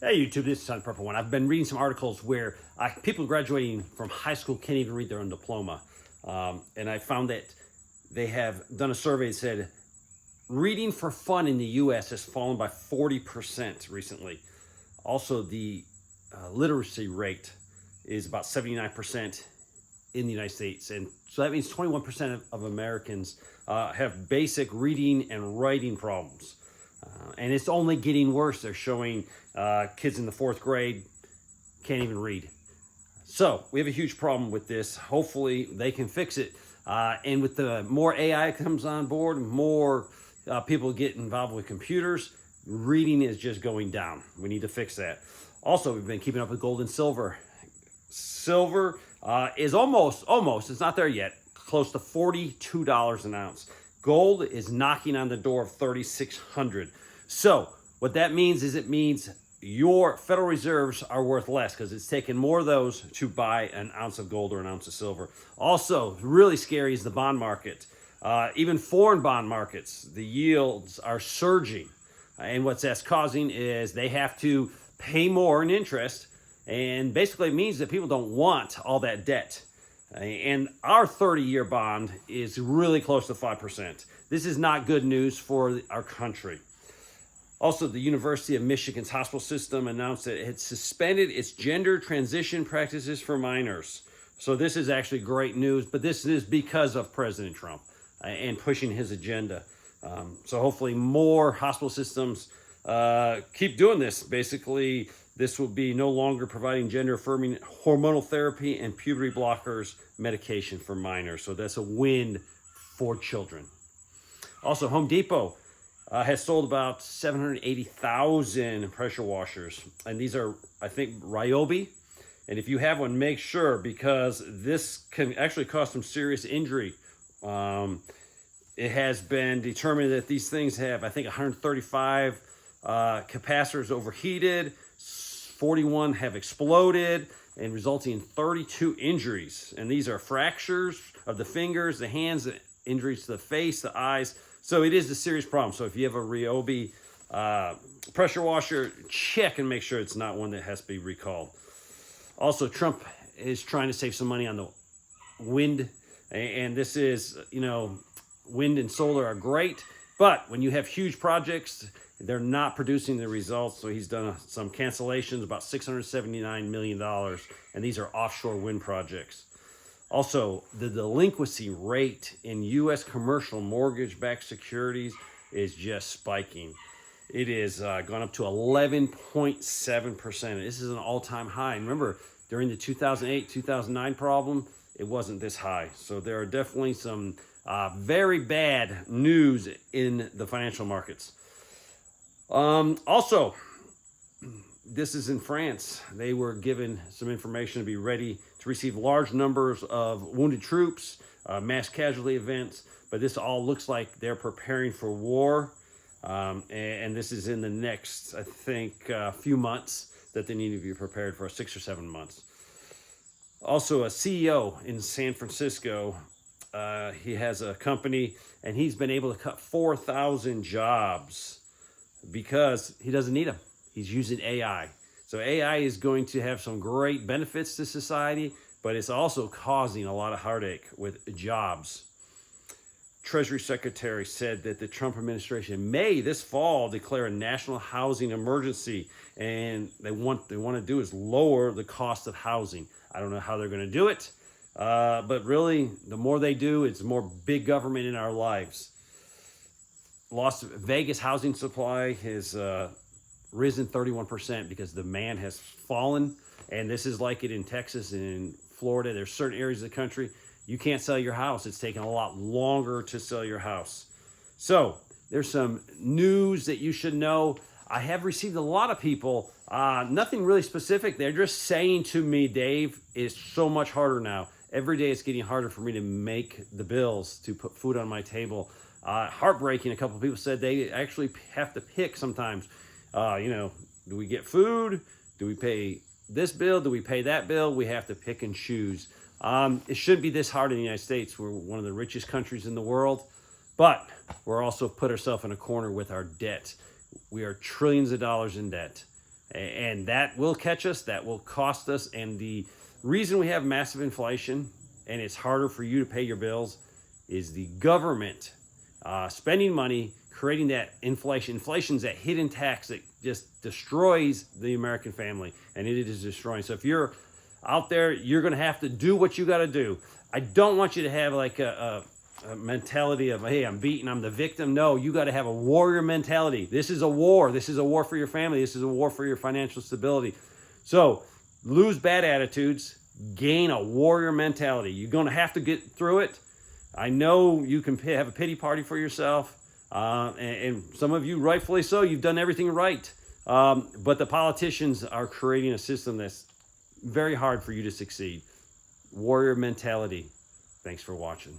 Hey YouTube, this is Sun Purple One. I've been reading some articles where people graduating from high school can't even read their own diploma. And I found that they have done a survey that said reading for fun in the US has fallen by 40% recently. Also, the literacy rate is about 79% in the United States. And so that means 21% of Americans have basic reading and writing problems. And it's only getting worse. They're showing kids in the fourth grade can't even read. So we have a huge problem with this. Hopefully they can fix it. And with the more AI comes on board, more people get involved with computers, reading is just going down. We need to fix that. Also, we've been keeping up with gold and silver. Silver is almost, it's not there yet, close to $42 an ounce. Gold is knocking on the door of 3,600. So what that means is it means your Federal Reserves are worth less because it's taken more of those to buy an ounce of gold or an ounce of silver. Also, really scary is the bond market. Even foreign bond markets, the yields are surging. And what that's causing is they have to pay more in interest. And basically it means that people don't want all that debt. And our 30-year bond is really close to 5%. This is not good news for our country. Also, the University of Michigan's hospital system announced that it had suspended its gender transition practices for minors. So this is actually great news, but this is because of President Trump and pushing his agenda. So hopefully more hospital systems keep doing this. Basically, this will be no longer providing gender-affirming hormonal therapy and puberty blockers medication for minors. So that's a win for children. Also, Home Depot has sold about 780,000 pressure washers. And these are, I think, Ryobi. And if you have one, make sure, because this can actually cause some serious injury. It has been determined that these things have, I think, 135 capacitors overheated, 41 have exploded, and resulting in 32 injuries. And these are fractures of the fingers, the hands, injuries to the face, the eyes. So it is a serious problem. So if you have a Ryobi pressure washer, check and make sure it's not one that has to be recalled. Also, Trump is trying to save some money on the wind. And this is, wind and solar are great. But when you have huge projects, they're not producing the results. So he's done some cancellations, about $679 million. And these are offshore wind projects. Also, the delinquency rate in U.S. commercial mortgage-backed securities is just spiking. It is gone up to 11.7%. This is an all-time high. And remember, during the 2008-2009 problem, it wasn't this high. So there are definitely some very bad news in the financial markets. Also, this is in France. They were given some information to be ready to receive large numbers of wounded troops, mass casualty events, but this all looks like they're preparing for war. And this is in the next, I think, few months that they need to be prepared for, 6 or 7 months. Also, a CEO in San Francisco, he has a company, and he's been able to cut 4,000 jobs because he doesn't need them. He's using AI. So AI is going to have some great benefits to society, but it's also causing a lot of heartache with jobs. Treasury Secretary said that the Trump administration may this fall declare a national housing emergency, and they want to do is lower the cost of housing. I don't know how they're going to do it, but really, the more they do, it's more big government in our lives. Las Vegas housing supply has risen 31% because demand has fallen, and this is like it in Texas and in Florida. There's certain areas of the country you can't sell your house. It's taking a lot longer to sell your house. So there's some news that you should know. I have received a lot of people, nothing really specific. They're just saying to me, Dave, it's so much harder now. Every day it's getting harder for me to make the bills, to put food on my table. Heartbreaking, a couple of people said they actually have to pick sometimes. Do we get food? Do we pay this bill? Do we pay that bill? We have to pick and choose. It shouldn't be this hard in the United States. We're one of the richest countries in the world, but we're also put ourselves in a corner with our debt. We are trillions of dollars in debt. And that will catch us, that will cost us. And the reason we have massive inflation and it's harder for you to pay your bills is the government spending money, creating that inflation. Inflation's that hidden tax that just destroys the American family, and it is destroying. So if you're out there, you're going to have to do what you got to do. I don't want you to have like a mentality of, hey, I'm beaten, I'm the victim. No, you got to have a warrior mentality. This is a war. This is a war for your family. This is a war for your financial stability. So lose bad attitudes, gain a warrior mentality. You're going to have to get through it. I know you can have a pity party for yourself, and some of you, rightfully so, you've done everything right. But the politicians are creating a system that's very hard for you to succeed. Warrior mentality. Thanks for watching.